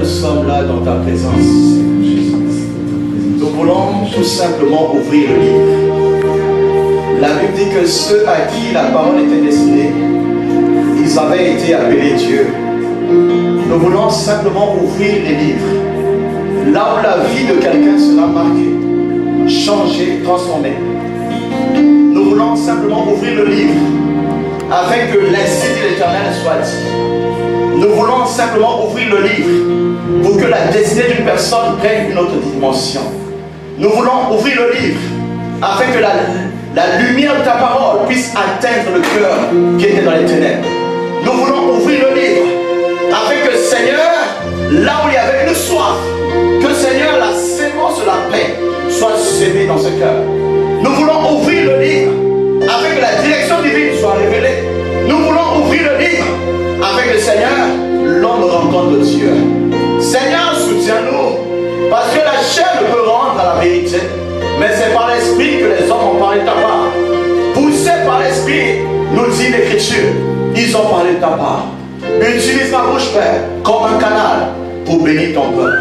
sommes là dans ta présence, Seigneur Jésus. Nous voulons tout simplement ouvrir le livre. La Bible dit que ceux à qui la parole était destinée, ils avaient été appelés Dieu. Nous voulons simplement ouvrir les livres. Là où la vie de quelqu'un sera marquée, changée, transformée. Nous voulons simplement ouvrir le livre afin que l'instit de l'Éternel soit dit. Nous voulons simplement ouvrir le livre pour que la destinée d'une personne prenne une autre dimension. Nous voulons ouvrir le livre afin que la lumière de ta parole puisse atteindre le cœur qui était dans les ténèbres. Nous voulons ouvrir le livre afin que, Seigneur, là où il y avait une soif, que, Seigneur, la sémence de la paix soit semée dans ce cœur. Nous voulons ouvrir le livre afin que la direction divine soit révélée. Nous voulons ouvrir le livre afin que, Seigneur, l'homme rencontre Dieu. Seigneur, soutiens-nous, parce que la chair ne peut rendre à la vérité, mais c'est par l'esprit que les hommes ont parlé de ta part. Poussés par l'esprit, nous dit l'Écriture, ils ont parlé de ta part. Utilise ma bouche, Père, comme un canal pour bénir ton peuple,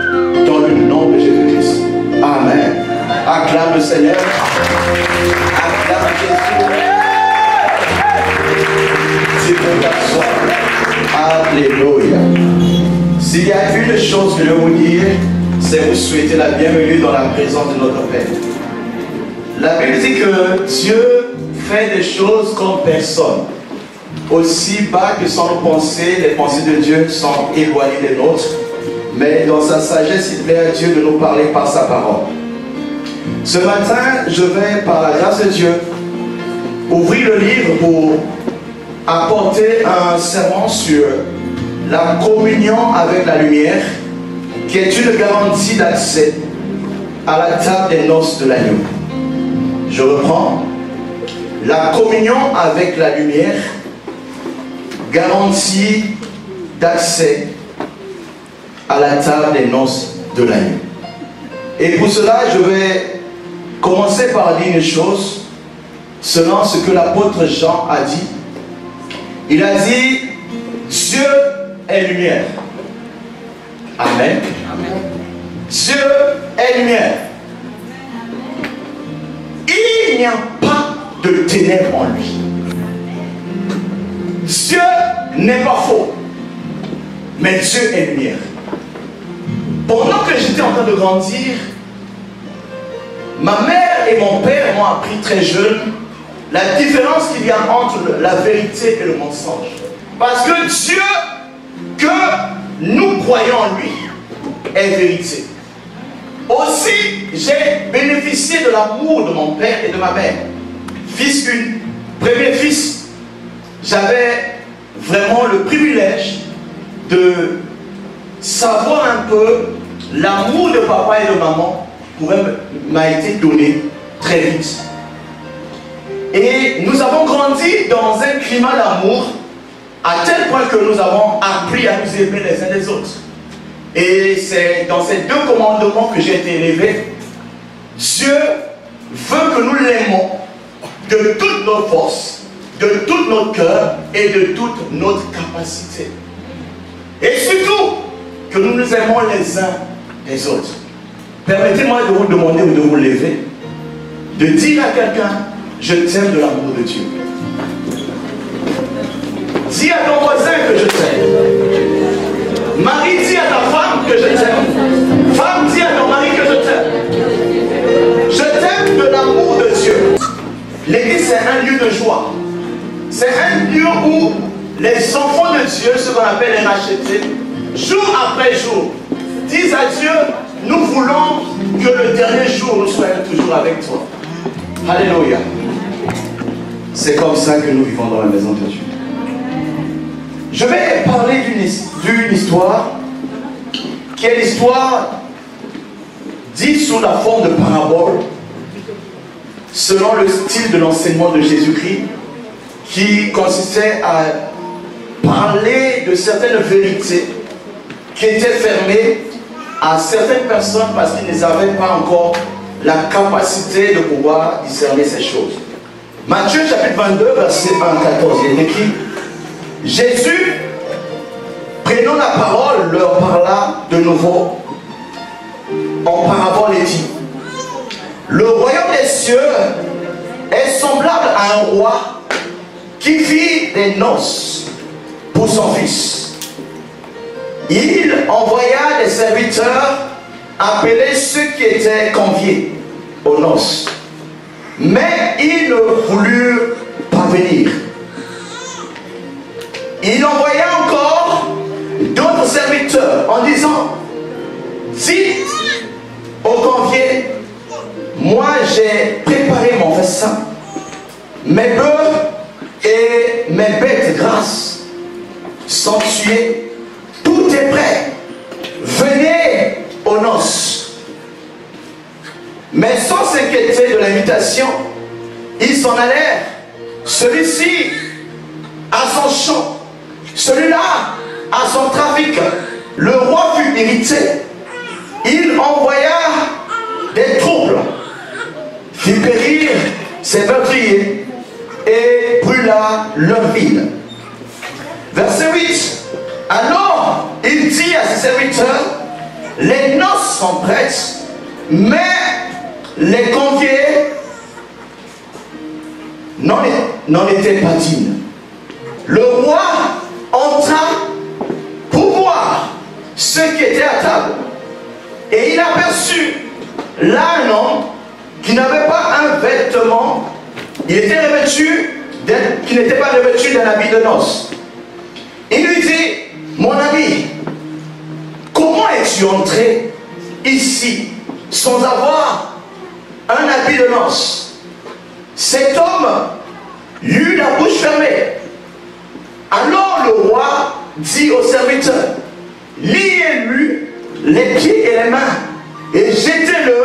dans le nom de Jésus-Christ. Amen. Acclame le Seigneur. Acclame Jésus. Tu peux t'asseoir. Alléluia. S'il y a une chose que je veux vous dire, c'est vous souhaiter la bienvenue dans la présence de notre Père. La Bible dit que Dieu fait des choses comme personne. Aussi bas que sont nos pensées, les pensées de Dieu sont éloignées des nôtres. Mais dans sa sagesse, il plaît à Dieu de nous parler par sa parole. Ce matin, je vais, par la grâce de Dieu, ouvrir le livre pour apporter un sermon sur la communion avec la lumière, qui est une garantie d'accès à la table des noces de l'agneau. Je reprends. La communion avec la lumière, garantie d'accès à la table des noces de l'agneau. Et pour cela, je vais commencer par dire une chose, selon ce que l'apôtre Jean a dit. Il a dit, Dieu est lumière. Amen. Amen. Dieu est lumière. Il n'y a pas de ténèbres en lui. Dieu n'est pas faux, mais Dieu est lumière. Pendant que j'étais en train de grandir, ma mère et mon père m'ont appris très jeune la différence qu'il y a entre la vérité et le mensonge. Parce que Dieu, que nous croyons en lui, est vérité. Aussi, j'ai bénéficié de l'amour de mon père et de ma mère. Fils unique, premier fils, j'avais vraiment le privilège de savoir un peu l'amour de papa et de maman m'a été donné très vite. Et nous avons grandi dans un climat d'amour à tel point que nous avons appris à nous aimer les uns les autres. Et c'est dans ces deux commandements que j'ai été élevé. Dieu veut que nous l'aimons de toutes nos forces, de tout notre cœur et de toute notre capacité. Et surtout, que nous nous aimons les uns les autres. Permettez-moi de vous demander ou de vous lever, de dire à quelqu'un, je t'aime de l'amour de Dieu. Dis à ton voisin que je t'aime. Marie, dis à ta femme que je t'aime. Femme, dis à ton mari que je t'aime. Je t'aime de l'amour de Dieu. L'église, c'est un lieu de joie. C'est un lieu où les enfants de Dieu, ce qu'on appelle les rachetés, jour après jour, disent à Dieu, nous voulons que le dernier jour nous soyons toujours avec toi. Alléluia. C'est comme ça que nous vivons dans la maison de Dieu. Je vais parler d'une histoire qui est l'histoire dite sous la forme de parabole, selon le style de l'enseignement de Jésus-Christ, qui consistait à parler de certaines vérités qui étaient fermées à certaines personnes parce qu'ils n'avaient pas encore la capacité de pouvoir discerner ces choses. Matthieu chapitre 22, verset 1 à 14, il est écrit, Jésus, prenant la parole, leur parla de nouveau, en parabole est dit, le royaume des cieux est semblable à un roi qui fit des noces pour son fils. Il envoya des serviteurs appeler ceux qui étaient conviés aux noces. Mais ils ne voulurent pas venir. Il envoya encore d'autres serviteurs en disant, dites aux conviés, moi j'ai préparé mon festin, mes bœufs et mes bêtes grasses sont tués, tout est prêt, venez aux noces. Mais sans s'inquiéter de l'invitation, ils s'en allèrent, celui-ci à son champ, celui-là à son trafic. Le roi fut irrité, il envoya des troubles, fit périr ses meurtriers et brûla leur ville. Verset 8. Alors il dit à ses serviteurs, les noces sont prêtes, mais les conviés n'en étaient pas dignes. Le roi entra pour voir ceux qui étaient à table, et il aperçut là un homme qui n'avait pas un vêtement, il était revêtu, qui n'était pas revêtu d'un habit de noces. Il lui dit, mon ami, comment es-tu entré ici sans avoir un habit de noces? Cet homme eut la bouche fermée. Alors le roi dit au serviteur, liez-lui les pieds et les mains et jetez-le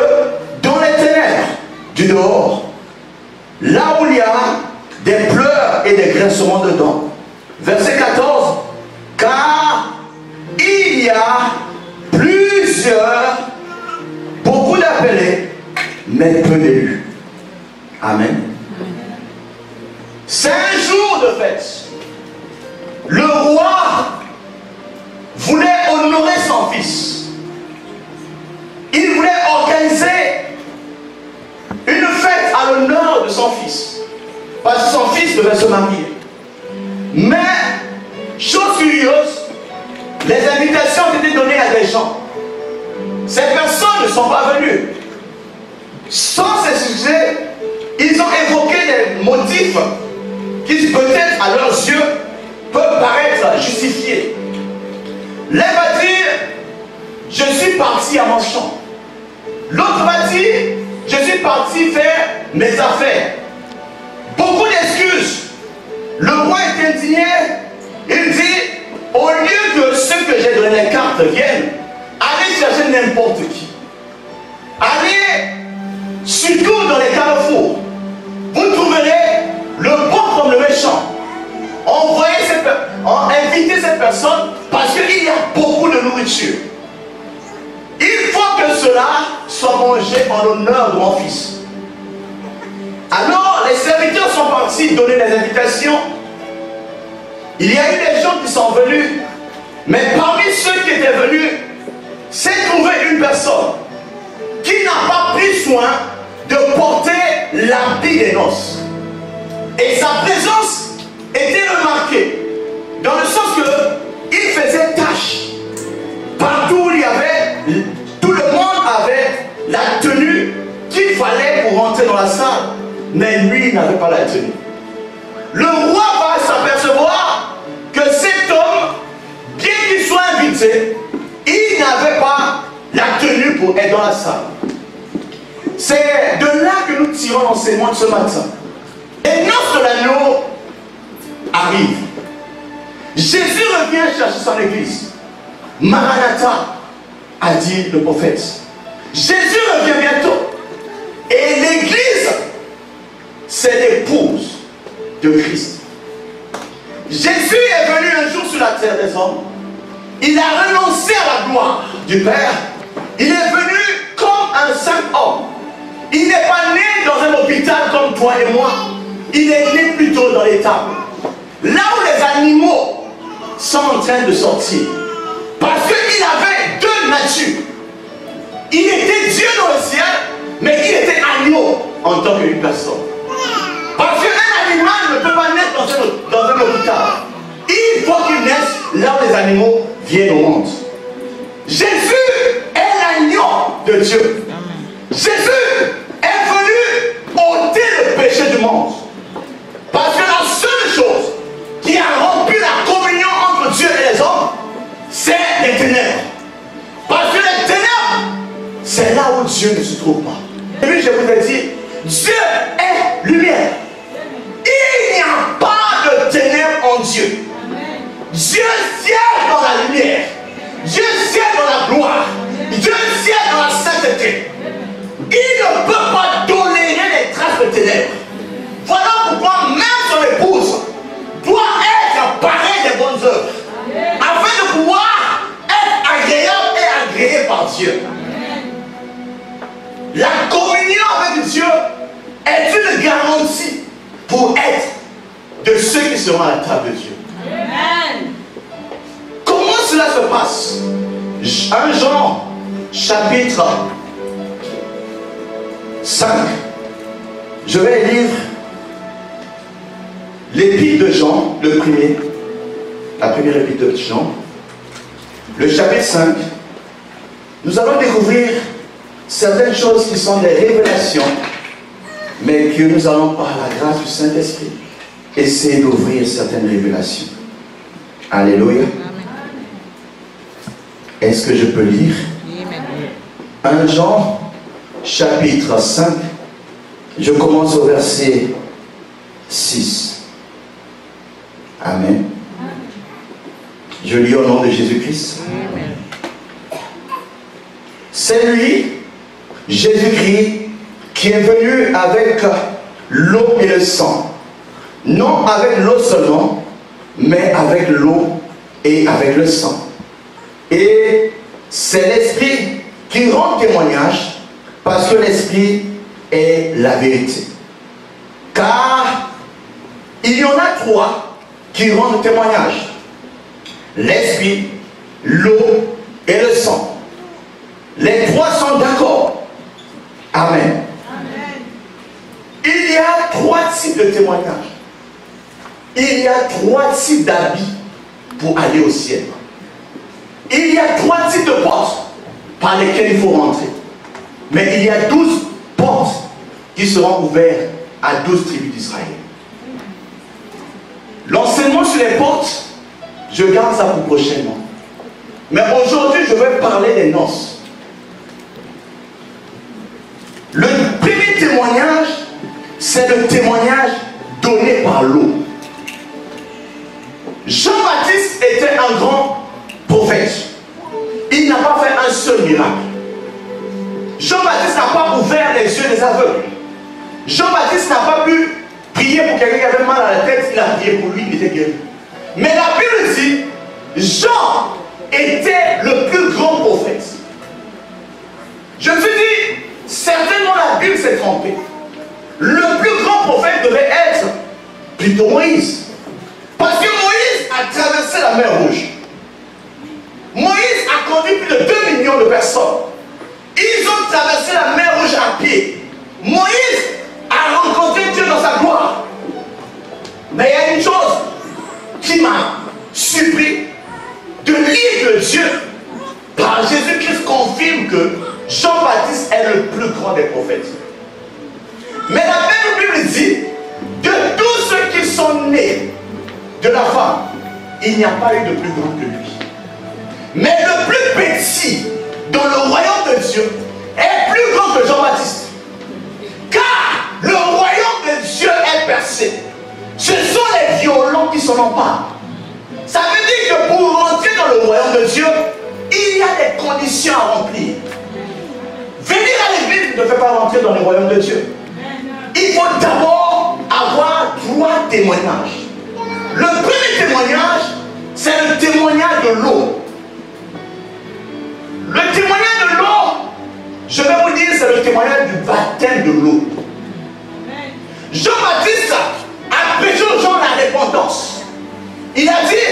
dans les ténèbres du dehors, là où il y a des pleurs et des grincements dedans. Verset 14, car il y a beaucoup d'appelés, mais peu d'élus. Amen. C'est un jour de fête. Le roi voulait honorer son fils. Il voulait organiser une fête à l'honneur de son fils. Parce que son fils devait se marier. Mais, chose curieuse, les invitations ont été données à des gens. Ces personnes ne sont pas venues. Sans s'excuser, ils ont évoqué des motifs qui peut-être à leurs yeux peuvent paraître justifiés. L'un va dire, je suis parti à mon champ. L'autre va dire, je suis parti faire mes affaires. Beaucoup d'excuses. Le roi est indigné. Il dit, au lieu que ceux que j'ai donné les cartes viennent, allez chercher n'importe qui. Allez, surtout dans les carrefours, vous trouverez le bon comme le méchant. Invitez cette personne parce qu'il y a beaucoup de nourriture. Il faut que cela soit mangé en l'honneur de mon fils. Alors, les serviteurs sont partis donner des invitations. Il y a eu des gens qui sont venus, mais parmi ceux qui étaient venus, s'est trouvé une personne qui n'a pas pris soin de porter l'habit des noces. Et sa présence était remarquée, dans le sens que il faisait tâche. Partout où il y avait, tout le monde avait la tenue qu'il fallait pour rentrer dans la salle, mais lui il n'avait pas la tenue. Le roi va s'apercevoir que cet homme, bien qu'il soit invité, il n'avait pas la tenue pour être dans la salle. C'est de là que nous tirons l'enseignement de ce matin. Les noces de l'agneau arrivent. Jésus revient chercher son église. Maranatha, a dit le prophète. Jésus revient bientôt. Et l'église, c'est l'épouse de Christ. Jésus est venu un jour sur la terre des hommes. Il a renoncé à la gloire du Père. Il est venu comme un simple homme. Il n'est pas né dans un hôpital comme toi et moi. Il est né plutôt dans l'étable. Là où les animaux sont en train de sortir. Parce qu'il avait deux nature. Il était Dieu dans le ciel, mais il était agneau en tant qu'une personne. Parce qu'un animal ne peut pas naître dans un hôpital. Il faut qu'il naisse là où les animaux viennent au monde. Jésus est l'agneau de Dieu. Jésus est venu ôter le péché du monde. Parce que la seule chose qui a rompu la communion entre Dieu et les hommes, c'est les ténèbres. Parce que les ténèbres, c'est là où Dieu ne se trouve pas. Et puis je vous ai dit, Dieu est lumière. Il n'y a pas de ténèbres en Dieu. Dieu siège dans la lumière. Dieu siège dans la gloire. Dieu siège dans la sainteté. Il ne peut pas tolérer les traces de ténèbres. Voilà pourquoi même son épouse doit être parée des bonnes œuvres. Afin de pouvoir être agréable et agréée par Dieu. La communion avec Dieu est une garantie pour être de ceux qui seront à la table de Dieu. Amen. Comment cela se passe? 1 Jean chapitre 5. Je vais lire l'épître de Jean, la première épître de Jean, le chapitre 5. Nous allons découvrir certaines choses qui sont des révélations, mais que nous allons, par la grâce du Saint-Esprit, essayer d'ouvrir certaines révélations. Alléluia. Est-ce que je peux lire? 1 Jean, chapitre 5. Je commence au verset 6. Amen. Je lis au nom de Jésus-Christ. C'est lui, Jésus-Christ, qui est venu avec l'eau et le sang. Non avec l'eau seulement, mais avec l'eau et avec le sang. Et c'est l'Esprit qui rend témoignage, parce que l'Esprit est la vérité. Car il y en a 3 qui rendent témoignage: l'Esprit, l'eau et le sang. Les 3 sont d'accord. Amen. Amen. Il y a 3 types de témoignages. Il y a 3 types d'habits pour aller au ciel. Il y a 3 types de portes par lesquelles il faut rentrer. Mais il y a 12 portes qui seront ouvertes à 12 tribus d'Israël. L'enseignement sur les portes, je garde ça pour prochainement. Mais aujourd'hui, je vais parler des noces. Le premier témoignage, c'est le témoignage donné par l'eau. Jean-Baptiste était un grand prophète. Il n'a pas fait un seul miracle. Jean-Baptiste n'a pas ouvert les yeux des aveugles. Jean-Baptiste n'a pas pu prier pour quelqu'un qui avait mal à la tête. Il a prié pour lui, il était guéri. Mais la Bible dit, Jean était le plus grand prophète. Je me suis dit, certainement la Bible s'est trompée. Le plus grand prophète devait être plutôt Moïse. Parce que Moïse a traversé la mer Rouge. Moïse a conduit plus de 2 millions de personnes. Ils ont traversé la mer Rouge à pied. Moïse a rencontré Dieu dans sa gloire. Mais il y a une chose qui m'a surpris, de lire que Dieu, par Jésus-Christ, confirme que Jean-Baptiste est le plus grand des prophètes. Mais la même Bible dit, de tous ceux qui sont nés de la femme, il n'y a pas eu de plus grand que lui. Mais le plus petit dans le royaume de Dieu est plus grand que Jean-Baptiste. Car le royaume de Dieu est percé. Ce sont les violents qui s'en emparent. Ça veut dire que pour rentrer dans le royaume de Dieu, il y a des conditions à remplir. Venir à l'église ne fait pas rentrer dans le royaume de Dieu. Il faut d'abord avoir 3 témoignages. Le premier témoignage, c'est le témoignage de l'eau. Le témoignage de l'eau, je vais vous dire, c'est le témoignage du baptême de l'eau. Jean-Baptiste a prêché aux gens la repentance. Il a dit,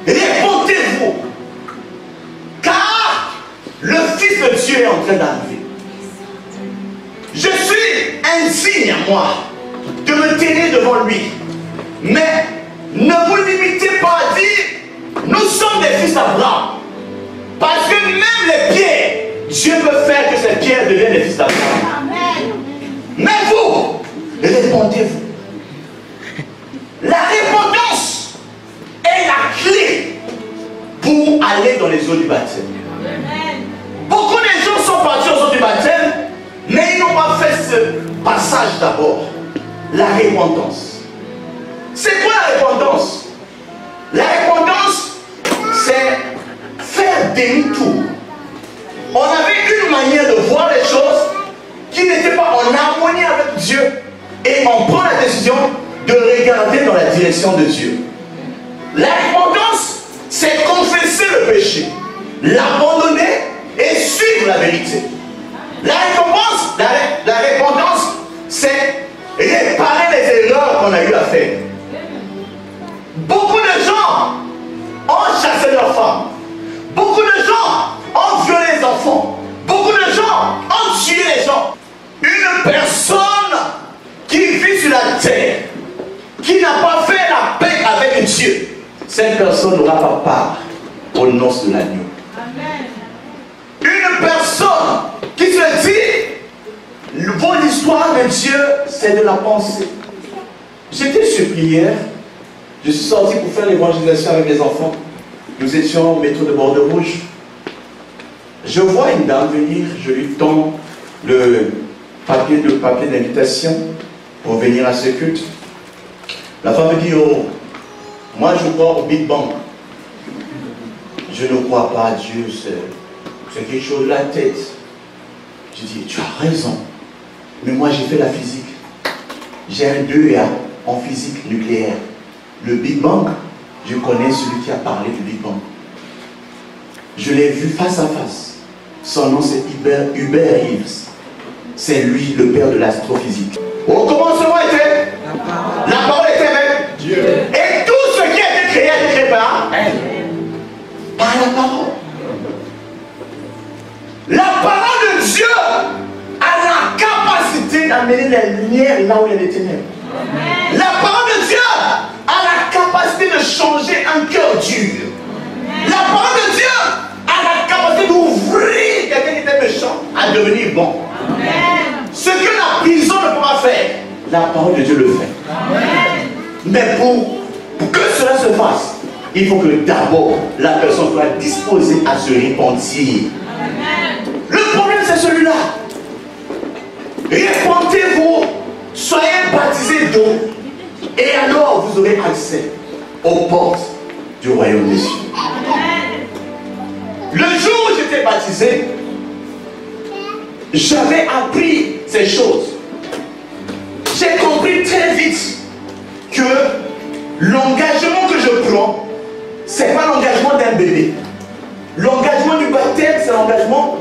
répondez-vous, car est en train d'arriver. Je suis insigne à moi de me tenir devant lui. Mais ne vous limitez pas à dire, nous sommes des fils d'Abraham. Parce que même les pierres, Dieu peut faire que ces pierres deviennent des fils d'Abraham. Mais vous, répondez-vous. La répondance est la clé pour aller dans les eaux du baptême. Beaucoup de gens sont partis aux eaux du baptême, mais ils n'ont pas fait ce passage d'abord. La repentance. C'est quoi la repentance? La repentance, c'est faire demi-tour. On avait une manière de voir les choses qui n'était pas en harmonie avec Dieu. Et on prend la décision de regarder dans la direction de Dieu. La repentance, c'est confesser le péché, l'abandonner et suivre la vérité. La repentance, c'est réparer les erreurs qu'on a eu à faire. Beaucoup de gens ont chassé leurs femmes. Beaucoup de gens ont violé les enfants. Beaucoup de gens ont tué les gens. Une personne qui vit sur la terre, qui n'a pas fait la paix avec Dieu, cette personne n'aura pas part aux noces de l'agneau. Une personne qui se dit, votre histoire de Dieu, c'est de la pensée. J'étais surpris hier, je suis sorti pour faire l'évangélisation avec les enfants. Nous étions au métro de Bordeaux-Rouge. Je vois une dame venir, je lui tends le papier d'invitation pour venir à ce culte. La femme me dit, oh, moi je crois au Big Bang. Je ne crois pas à Dieu, c'est quelque chose de la tête. Je dis, tu as raison, mais moi j'ai fait la physique. J'ai un 2A en physique nucléaire. Le Big Bang, je connais celui qui a parlé du Big Bang. Je l'ai vu face à face. Son nom c'est Hubert Reeves. C'est lui le père de l'astrophysique. Au commencement était la parole était avec Dieu. Et tout ce qui a été créé par elle. Par la parole. La parole de Dieu a la capacité d'amener la lumière là où il y a des ténèbres. La parole de Dieu a la capacité de changer un cœur dur. La parole de Dieu a la capacité d'ouvrir quelqu'un qui était méchant à devenir bon. Ce que la prison ne peut pas faire, la parole de Dieu le fait. Mais pour que cela se fasse, il faut que d'abord la personne soit disposée à se repentir. Le problème c'est celui-là. Repentez-vous, soyez baptisés d'eau, et alors vous aurez accès aux portes du royaume des cieux. Le jour où j'étais baptisé, j'avais appris ces choses. J'ai compris très vite que l'engagement que je prends, ce n'est pas l'engagement d'un bébé. L'engagement du baptême, c'est l'engagement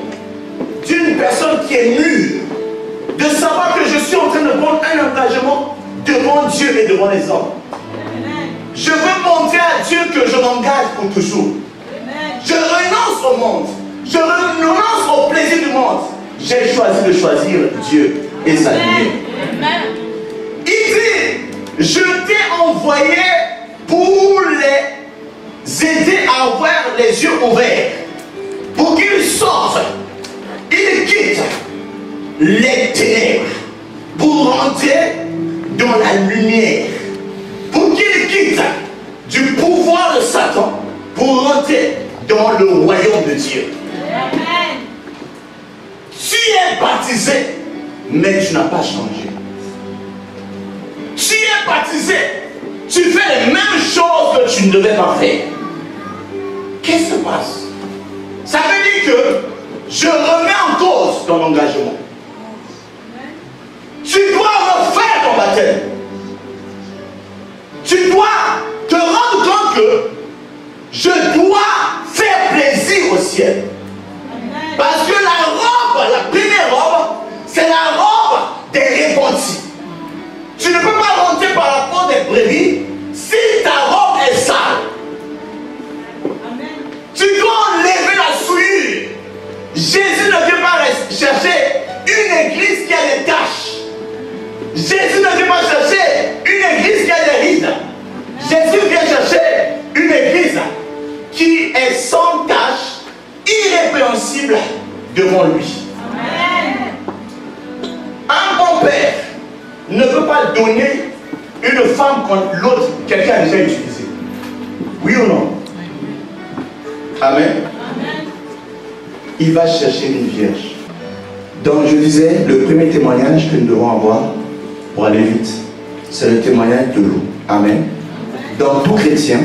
d'une personne qui est mûre. De savoir que je suis en train de prendre un engagement devant Dieu et devant les hommes. Je veux montrer à Dieu que je m'engage pour toujours. Je renonce au monde. Je renonce au plaisir du monde. J'ai choisi de choisir Dieu et sa lumière. Il dit, je t'ai envoyé pour les aider à avoir les yeux ouverts. Pour qu'ils sortent. Ils quittent les ténèbres pour rentrer dans la lumière. Pour qu'ils quittent du pouvoir de Satan pour rentrer dans le royaume de Dieu. Amen. Tu es baptisé, mais tu n'as pas changé. Tu es baptisé, tu fais les mêmes choses que tu ne devais pas faire. Qu'est-ce qui se passe? Ça veut dire que je remets en cause ton engagement. Tu dois refaire ton baptême. Tu dois te rendre compte que je dois faire plaisir au ciel. Parce que la robe, la première robe, c'est la robe des repentis. Tu ne peux pas rentrer par la porte des brebis si ta robe est sale. Tu dois enlever la souillure. Jésus ne vient pas des taches. Jésus ne vient pas chercher une église qui a des rides. Jésus vient chercher une église qui est sans tache, irrépréhensible devant lui. Amen. Un bon père ne peut pas donner une femme quand l'autre, quelqu'un a déjà utilisé. Oui ou non? Amen. Amen. Il va chercher une vierge. Donc je disais, le premier témoignage que nous devons avoir, pour aller vite, c'est le témoignage de l'eau. Amen. Donc tout chrétien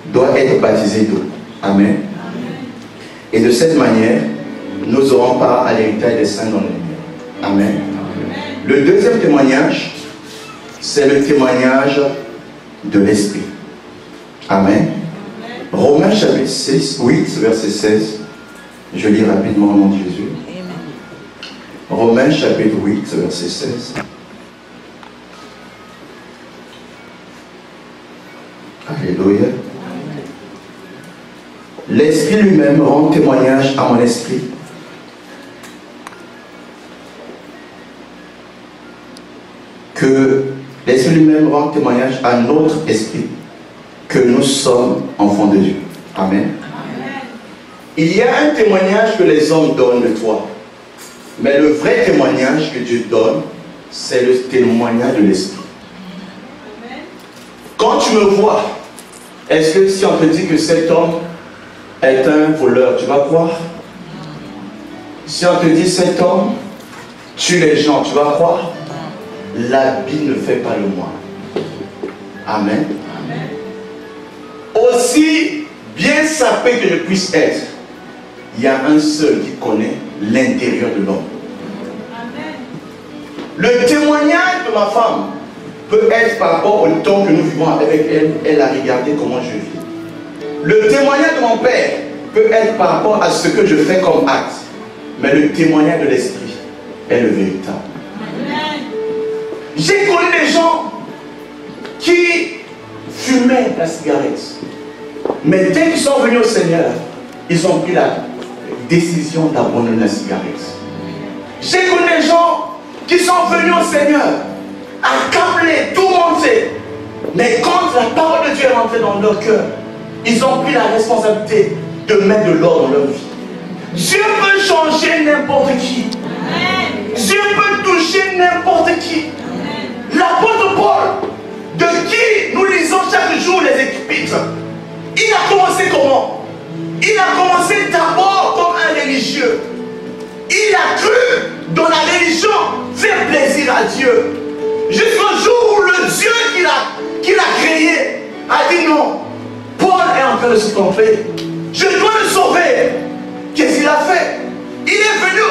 doit être baptisé d'eau. Amen. Et de cette manière, nous aurons part à l'héritage des saints dans le lumière. Amen. Le deuxième témoignage, c'est le témoignage de l'Esprit. Amen. Romains chapitre 8, verset 16. Je lis rapidement au nom de Jésus. Romains chapitre 8, verset 16. Alléluia. L'Esprit lui-même rend témoignage à mon esprit que l'Esprit lui-même rend témoignage à notre esprit que nous sommes enfants de Dieu. Amen. Amen. Il y a un témoignage que les hommes donnent de toi, mais le vrai témoignage que Dieu donne, c'est le témoignage de l'Esprit. Quand tu me vois, est-ce que si on te dit que cet homme est un voleur, tu vas croire? Si on te dit cet homme tue les gens, tu vas croire? L'habit ne fait pas le moine. Amen. Amen. Aussi bien sapé que je puisse être, il y a un seul qui connaît l'intérieur de l'homme. Le témoignage de ma femme peut être par rapport au temps que nous vivons avec elle. Elle a regardé comment je vis. Le témoignage de mon père peut être par rapport à ce que je fais comme acte. Mais le témoignage de l'esprit est le véritable. J'ai connu des gens qui fumaient la cigarette. Mais dès qu'ils sont venus au Seigneur, ils ont pris la décision d'abandonner la cigarette. J'ai connu des gens qui sont venus au Seigneur, accablés, tourmentés. Mais quand la parole de Dieu est rentrée dans leur cœur, ils ont pris la responsabilité de mettre de l'ordre dans leur vie. Dieu peut changer n'importe qui. Dieu peut toucher n'importe qui. L'apôtre Paul, de qui nous lisons chaque jour les épîtres, il a commencé comment? Il a commencé d'abord comme un religieux. Il a cru dans la religion faire plaisir à Dieu. Jusqu'au jour où le Dieu qu'il a créé a dit non, Paul est en train de se tromper. Je dois le sauver. Qu'est-ce qu'il a fait? Il est venu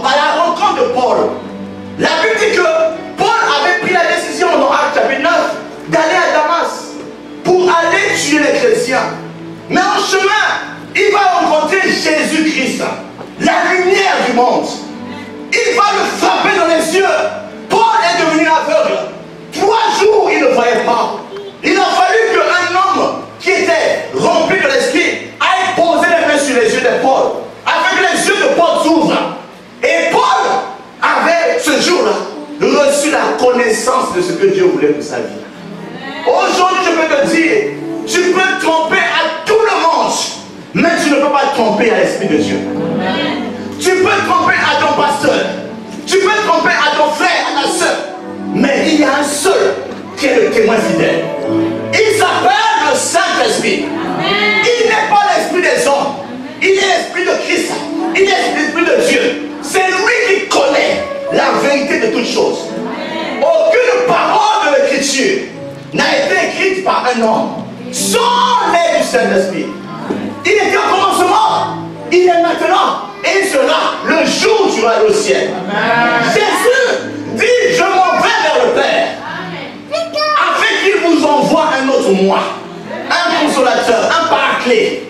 à la rencontre de Paul. La Bible dit que Paul avait pris la décision dans Actes chapitre 9 d'aller à Damas pour aller tuer les chrétiens. Mais en chemin, il va rencontrer Jésus-Christ, la lumière du monde. Il va le frapper dans les yeux. Paul est devenu aveugle. 3 jours, il ne voyait pas. Il a fallu qu'un homme qui était rempli de l'esprit aille poser les mains sur les yeux de Paul, afin que les yeux de Paul s'ouvrent. Et Paul avait, ce jour-là, reçu la connaissance de ce que Dieu voulait pour sa vie. Aujourd'hui, je peux te dire, tu peux tromper à tout le monde, mais tu ne peux pas tromper à l'Esprit de Dieu. Tu peux tromper à ton pasteur, tu peux tromper à ton frère, à ta soeur, mais il y a un seul qui est le témoin fidèle. Il s'appelle le Saint-Esprit. Il n'est pas l'esprit des hommes, il est l'esprit de Christ, il est l'esprit de Dieu. C'est lui qui connaît la vérité de toutes choses. Aucune parole de l'Écriture n'a été écrite par un homme sans l'aide du Saint-Esprit. Il était au commencement, il est maintenant, et il sera le jour où tu vas aller au ciel. Jésus dit, je m'en vais vers le Père, afin qu'il vous envoie un autre moi, un consolateur, un paraclet,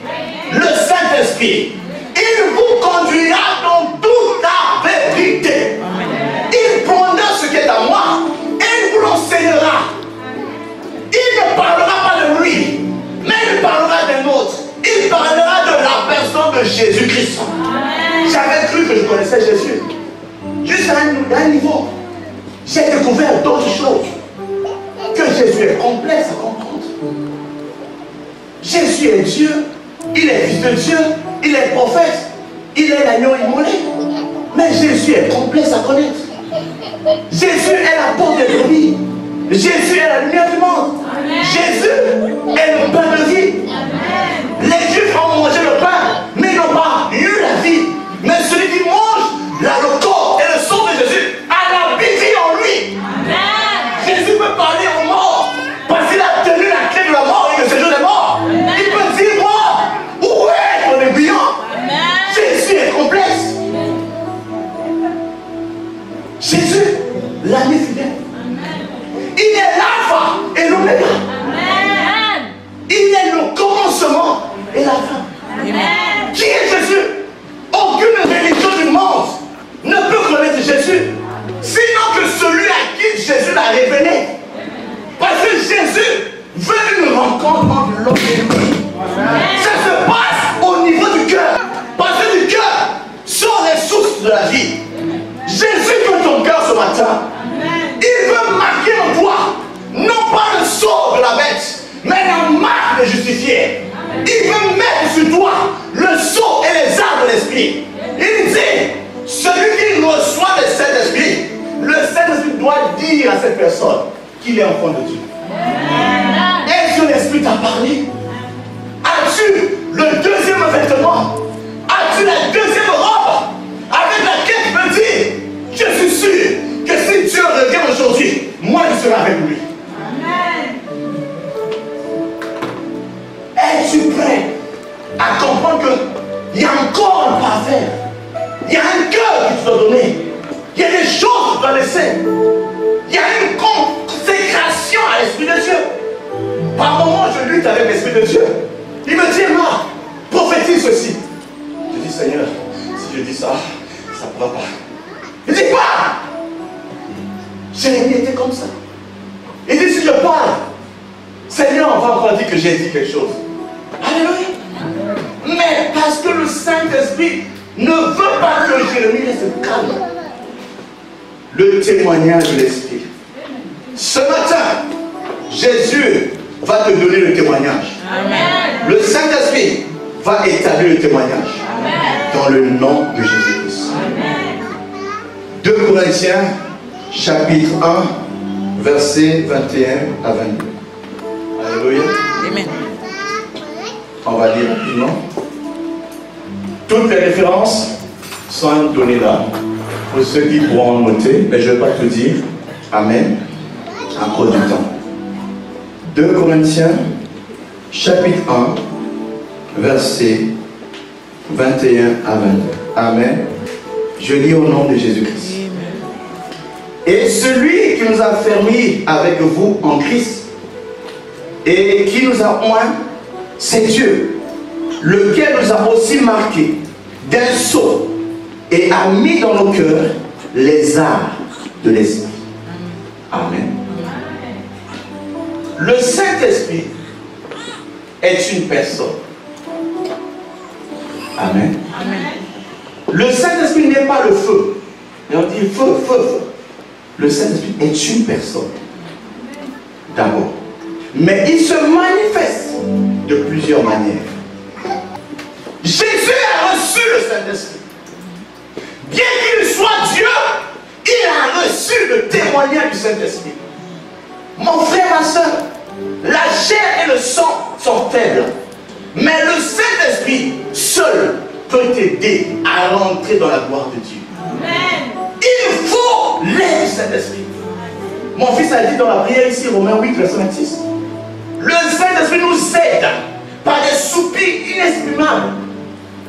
le Saint-Esprit. Il vous conduira dans toute la vérité. Il prendra ce qui est à moi et il vous l'enseignera. Il ne parlera pas de lui, mais il parlera d'un autre. Il parlera de la personne de Jésus-Christ. J'avais cru que je connaissais Jésus. Je jusqu'à un niveau, j'ai découvert d'autres choses. Que Jésus est complexe à comprendre. Jésus est Dieu, il est fils de Dieu, il est prophète, il est l'agneau immolé. Mais Jésus est complexe à connaître. Jésus est la porte des brebis. Jésus est la lumière du monde. Amen. Jésus est le pain de vie. Amen. Les Juifs ont mangé le pain, mais ils n'ont pas eu la vie. Mais celui qui mange le corps et le sang de Jésus a la vie en lui. Amen. Jésus peut parler aux morts parce qu'il a tenu la clé de la mort et de ce jour des morts. Amen. Il peut dire, moi, où est ton aiguillon? Jésus est complexe. Jésus, l'ami fidèle. Il est l'alpha et l'oméga. Il est le commencement et la fin. Amen. Qui est Jésus? Aucune religion du monde ne peut connaître Jésus, sinon que celui à qui Jésus l'a révélé. Parce que Jésus veut une rencontre entre l'homme et lui. Ça se passe au niveau du cœur. Parce que du cœur sont les sources de la vie. Jésus veut ton cœur ce matin. Il veut marquer en toi, non pas le sceau de la bête, mais la marque de justifié. Il veut mettre sur toi le sceau et les armes de l'esprit. Il dit, celui qui reçoit le Saint-Esprit, le Saint-Esprit doit dire à cette personne qu'il est enfant de Dieu. Est-ce que l'Esprit t'a parlé? As-tu le deuxième vêtement? As-tu la deuxième robe avec laquelle tu peux dire, je suis sûr que si Dieu revient aujourd'hui, moi je serai avec lui. Amen. Es-tu prêt à comprendre qu'il y a encore un pas à faire? Il y a un cœur qui te doit donner. Il y a des choses que tu dois laisser. Il y a une consécration à l'Esprit de Dieu. Par moments, je lutte avec l'Esprit de Dieu. Il me dit, moi, prophétise ceci. Je dis, Seigneur, si je dis ça, ça ne va pas. Il dit, pas. Jérémie était comme ça. Il dit, si je parle, Seigneur, on va encore dire que j'ai dit quelque chose. Alléluia. Mais parce que le Saint-Esprit ne veut pas que Jérémie reste calme. Le témoignage de l'Esprit. Ce matin, Jésus va te donner le témoignage. Amen. Le Saint-Esprit va établir le témoignage. Amen. Dans le nom de Jésus-Christ. 2 Corinthiens chapitre 1, versets 21 à 22. Alléluia. Amen. On va lire rapidement. Toutes les références sont données là. Pour ceux qui pourront noter, mais je ne vais pas tout dire. Amen. À cause du temps. 2 Corinthiens chapitre 1, versets 21 à 22. Amen. Je lis au nom de Jésus-Christ. Et celui qui nous a fermis avec vous en Christ et qui nous a oint, c'est Dieu, lequel nous a aussi marqués d'un sceau et a mis dans nos cœurs les arts de l'Esprit. Amen. Le Saint-Esprit est une personne. Amen. Amen. Le Saint-Esprit n'est pas le feu. Et on dit feu, feu, feu. Le Saint-Esprit est une personne. D'abord. Mais il se manifeste de plusieurs manières. Jésus a reçu le Saint-Esprit. Bien qu'il soit Dieu, il a reçu le témoignage du Saint-Esprit. Mon frère, ma soeur, la chair et le sang sont faibles. Mais le Saint-Esprit seul peut t'aider à rentrer dans la gloire de Dieu. Amen. Il faut l'aide du Saint-Esprit. Mon fils a dit dans la prière ici, Romains 8, verset 26. Le Saint-Esprit nous aide par des soupirs inexprimables.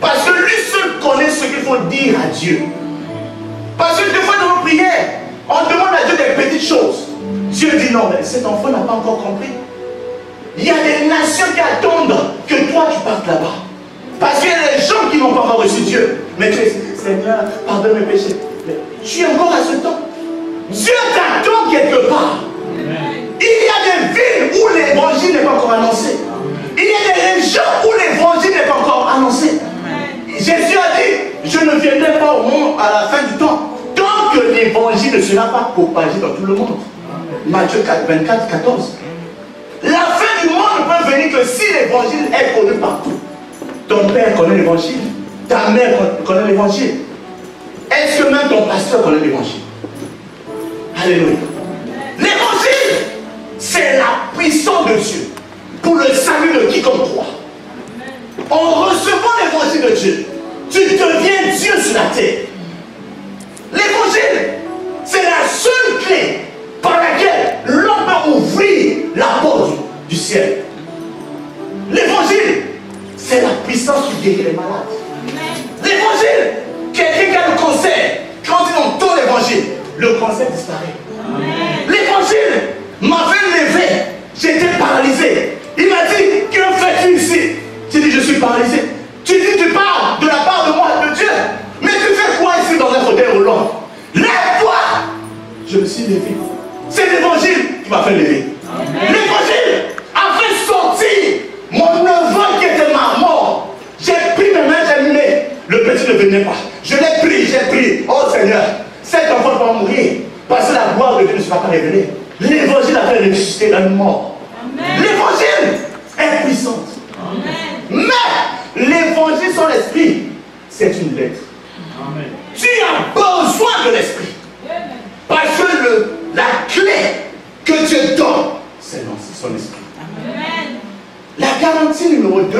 Parce que lui seul connaît ce qu'il faut dire à Dieu. Parce que des fois dans nos prières, on demande à Dieu des petites choses. Dieu dit non, mais cet enfant n'a pas encore compris. Il y a des nations qui attendent que toi tu partes là-bas. Parce qu'il y a des gens qui n'ont pas encore reçu Dieu. Mais tu es, Seigneur, pardonne mes péchés. Mais tu es encore à ce temps. Dieu t'attend quelque part. Il y a des villes où l'évangile n'est pas encore annoncé. Il y a des régions où l'évangile n'est pas encore annoncé. Jésus a dit, je ne viendrai pas au monde à la fin du temps tant que l'évangile ne sera pas propagé dans tout le monde. Matthieu 24, 14. La fin du monde ne peut venir que si l'évangile est connu partout. Ton père connaît l'évangile, ta mère connaît l'évangile. Est-ce que même ton pasteur connaît l'évangile? Alléluia. L'évangile, c'est la puissance de Dieu pour le salut de quiconque croit. En recevant l'évangile de Dieu, tu deviens Dieu sur la terre. L'évangile, c'est la seule clé par laquelle l'homme peut ouvrir la porte du ciel. L'évangile, c'est la puissance qui guérit les malades. L'évangile, quelqu'un qui a le cancer, quand il entend l'évangile, le cancer disparaît. L'évangile m'avait levé, j'étais paralysé. Il m'a dit, que fais-tu ici? J'ai dit, je suis paralysé. Tu dis, tu parles de la part de moi, de Dieu. Mais tu fais quoi ici dans un fauteuil roulant? Lève-toi! Je me suis levé. C'est l'évangile qui m'a fait lever. L'évangile a fait sortir mon neveu qui était mort. J'ai pris mes mains, j'ai mis. Le petit ne venait pas. Je l'ai pris, j'ai pris. Oh Seigneur, cet enfant va mourir. Parce que la gloire de Dieu ne sera pas révélée. L'évangile a fait ressusciter la mort. L'évangile est puissante. Mais l'évangile sans l'esprit, c'est une lettre. Amen. Tu as besoin de l'esprit. Parce que la clé que Dieu donne, c'est son esprit. Amen. La garantie numéro 2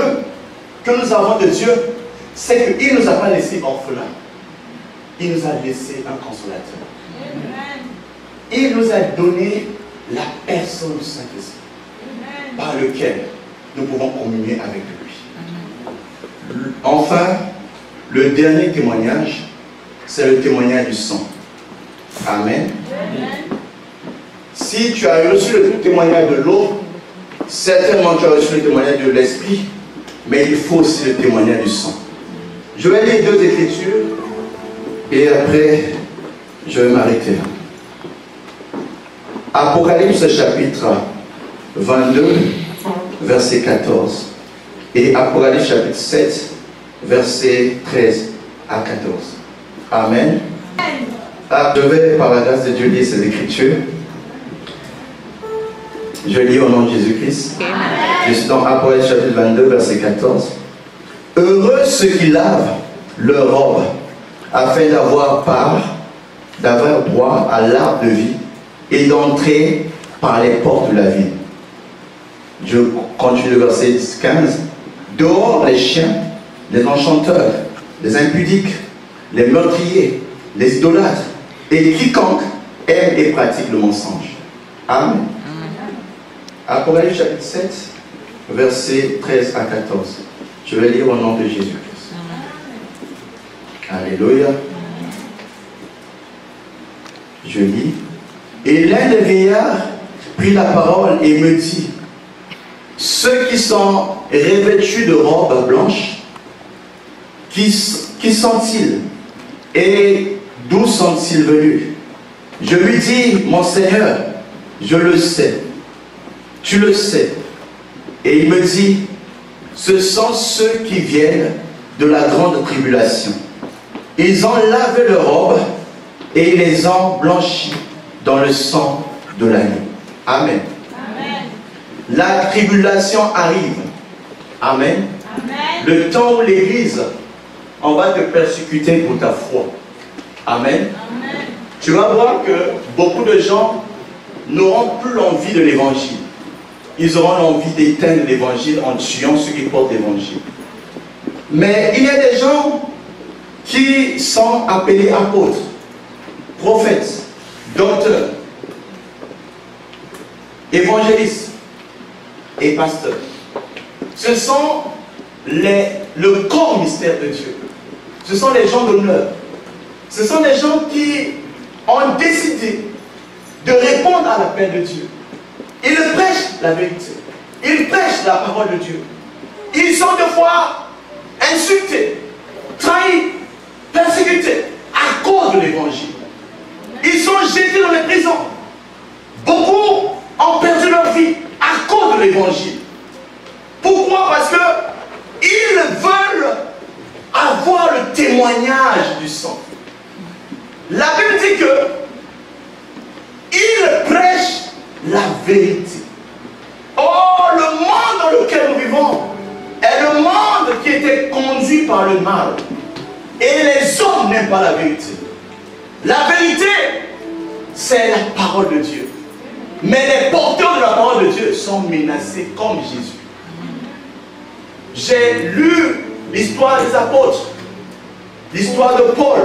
que nous avons de Dieu, c'est qu'il ne nous a pas laissé orphelins. Il nous a laissé un consolateur. Amen. Il nous a donné la personne du Saint-Esprit par lequel nous pouvons communier avec lui. Enfin, le dernier témoignage, c'est le témoignage du sang. Amen. Si tu as reçu le témoignage de l'eau, certainement tu as reçu le témoignage de l'esprit, mais il faut aussi le témoignage du sang. Je vais lire 2 écritures et après je vais m'arrêter là. Apocalypse chapitre 22, verset 14 et Apocalypse chapitre 7, verset 13 à 14. Amen. Je vais par la grâce de Dieu lire ces écritures. Je lis au nom de Jésus-Christ. Je suis dans Apocalypse chapitre 22, verset 14. Heureux ceux qui lavent leur robe afin d'avoir droit à l'arbre de vie et d'entrer par les portes de la vie. Je continue le verset 15. Dehors les chiens, les enchanteurs, les impudiques, les meurtriers, les idolâtres et quiconque aime et pratique le mensonge. Amen. Apocalypse chapitre 7, versets 13 à 14. Je vais lire au nom de Jésus-Christ. Alléluia. Je lis. Et l'un des vieillards prit la parole et me dit, ceux qui sont revêtus de robes blanches, qui sont-ils et d'où sont-ils venus? Je lui dis, mon Seigneur, je le sais, tu le sais. Et il me dit, ce sont ceux qui viennent de la grande tribulation. Ils ont lavé leurs robes et ils les ont blanchis dans le sang de l'agneau. Amen. Amen. La tribulation arrive. Amen. Amen. Le temps où l'Église, on va te persécuter pour ta foi. Amen. Amen. Tu vas voir que beaucoup de gens n'auront plus l'envie de l'évangile. Ils auront l'envie d'éteindre l'évangile en tuant ceux qui portent l'évangile. Mais il y a des gens qui sont appelés apôtres, prophètes, docteurs, évangélistes et pasteurs. Ce sont le corps mystère de Dieu. Ce sont les gens d'honneur. Ce sont des gens qui ont décidé de répondre à l'appel de Dieu. Ils prêchent la vérité. Ils prêchent la parole de Dieu. Ils sont des fois insultés, trahis, persécutés à cause de l'évangile. Ils sont jetés dans les prisons. Beaucoup ont perdu leur vie à cause de l'évangile. Pourquoi? Parce qu'ils veulent avoir le témoignage du sang. La Bible dit que vérité. Oh, le monde dans lequel nous vivons est le monde qui était conduit par le mal. Et les hommes n'aiment pas la vérité. La vérité, c'est la parole de Dieu. Mais les porteurs de la parole de Dieu sont menacés comme Jésus. J'ai lu l'histoire des apôtres, l'histoire de Paul,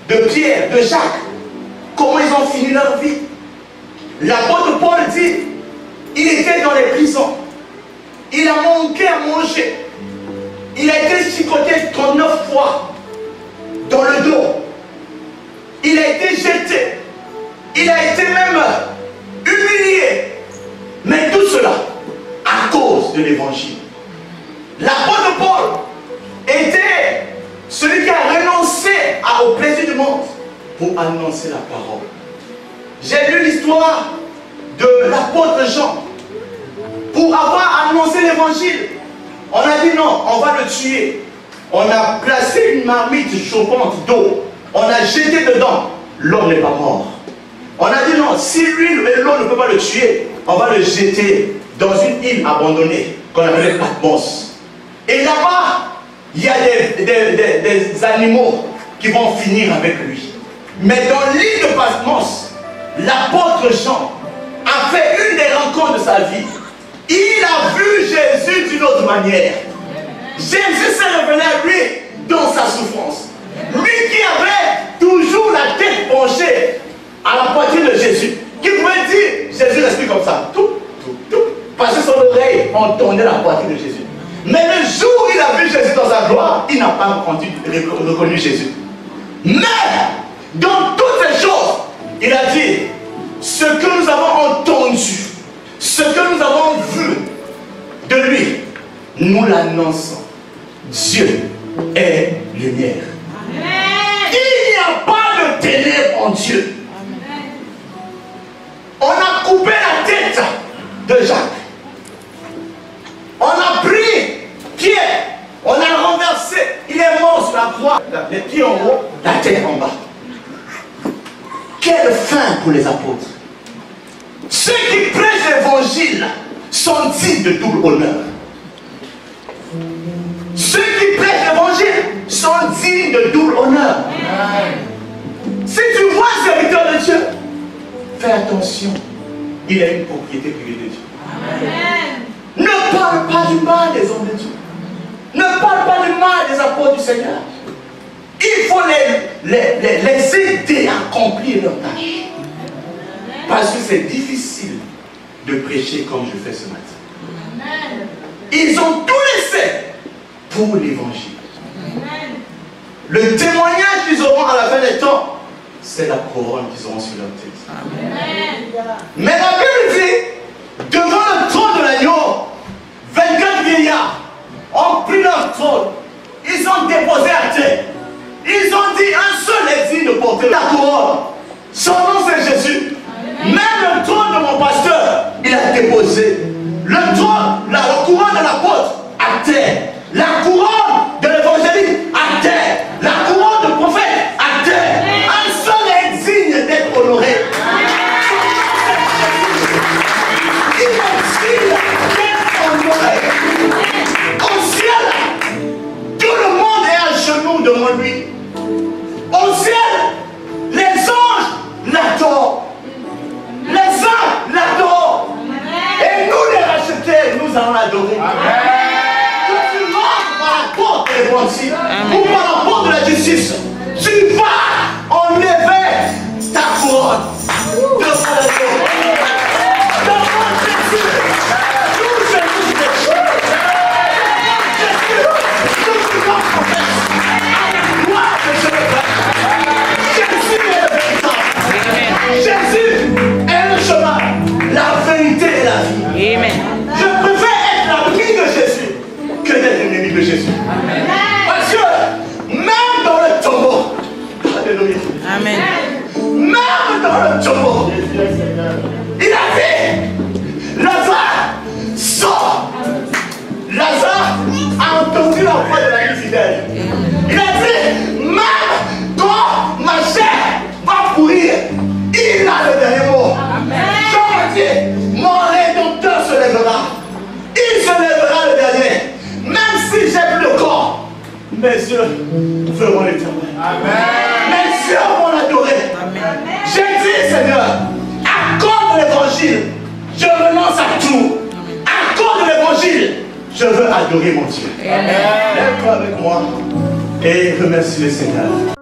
de Pierre, de Jacques, comment ils ont fini leur vie. L'apôtre Paul dit, il était dans les prisons, il a manqué à manger, il a été chicoté 39 fois dans le dos, il a été jeté, il a été même humilié, mais tout cela à cause de l'évangile. L'apôtre Paul était celui qui a renoncé au plaisir du monde pour annoncer la parole. J'ai lu l'histoire de l'apôtre Jean. Pour avoir annoncé l'évangile, on a dit non, on va le tuer. On a placé une marmite chauffante d'eau. On a jeté dedans. L'homme n'est pas mort. On a dit non, si l'huile et l'eau ne peuvent pas le tuer, on va le jeter dans une île abandonnée qu'on appelle Patmos. Et là-bas, il y a des animaux qui vont finir avec lui. Mais dans l'île de Patmos, l'apôtre Jean a fait une des rencontres de sa vie. Il a vu Jésus d'une autre manière. Jésus s'est révélé à lui dans sa souffrance. Lui qui avait toujours la tête penchée à la poitrine de Jésus, qui pouvait dire, Jésus respire comme ça, tout, parce que son oreille entendait la poitrine de Jésus. Mais le jour où il a vu Jésus dans sa gloire, il n'a pas reconnu Jésus. Mais, dans toutes ces choses, il a dit, ce que nous avons entendu, ce que nous avons vu de lui, nous l'annonçons. Dieu est lumière. Amen. Il n'y a pas de ténèbres en Dieu. Amen. On a coupé la tête de Jacques. On a pris Pierre, on a renversé, il est mort sur la croix, les pieds en haut, la tête en bas. Quelle fin pour les apôtres. Ceux qui prêchent l'évangile sont dignes de double honneur. Ceux qui prêchent l'évangile sont dignes de double honneur. Si tu vois un serviteur de Dieu, fais attention, il a une propriété privée de Dieu. Amen. Ne parle pas du mal des hommes de Dieu. Ne parle pas du mal des apôtres du Seigneur. Il faut les aider à accomplir leur tâche. Parce que c'est difficile de prêcher comme je fais ce matin. Ils ont tout laissé pour l'évangile. Le témoignage qu'ils auront à la fin des temps, c'est la couronne qu'ils auront sur leur tête. Mais la Bible dit, devant le trône de l'agneau, 24 vieillards ont pris leur trône, ils ont déposé à terre. Ils ont dit, un seul est digne de porter la couronne. Son nom c'est Jésus. Même le trône de mon pasteur, il a déposé. Le trône, la couronne de l'apôtre, à terre. La couronne de l'évangéliste, à terre. La couronne de prophète, à terre. Un seul est digne d'être honoré. Il est digne d'être honoré. Au ciel, tout le monde est à genoux devant lui. Au ciel, les anges l'adorent. Les saints l'adorent. Et nous les rachetés, nous allons l'adorer. Que tu rentres par la porte de l'évangile ou par la porte de la justice, tu vas enlever ta couronne de Jésus. Devant Jésus, nous Jésus Jésus, nous pouvons confesser à la gloire de Dieu le Père. Jésus est le véritable. Jésus est le chemin, la vérité et la vie. Amen. Je préfère être l'ami de Jésus que d'être l'ennemi de Jésus. Amen. Parce que mes yeux verront l'Éternel. Mes yeux vont l'adorer. J'ai dit, Seigneur, à cause de l'évangile, je renonce à tout. À cause de l'évangile, je veux adorer mon Dieu. Lève-toi avec moi et remercie le Seigneur.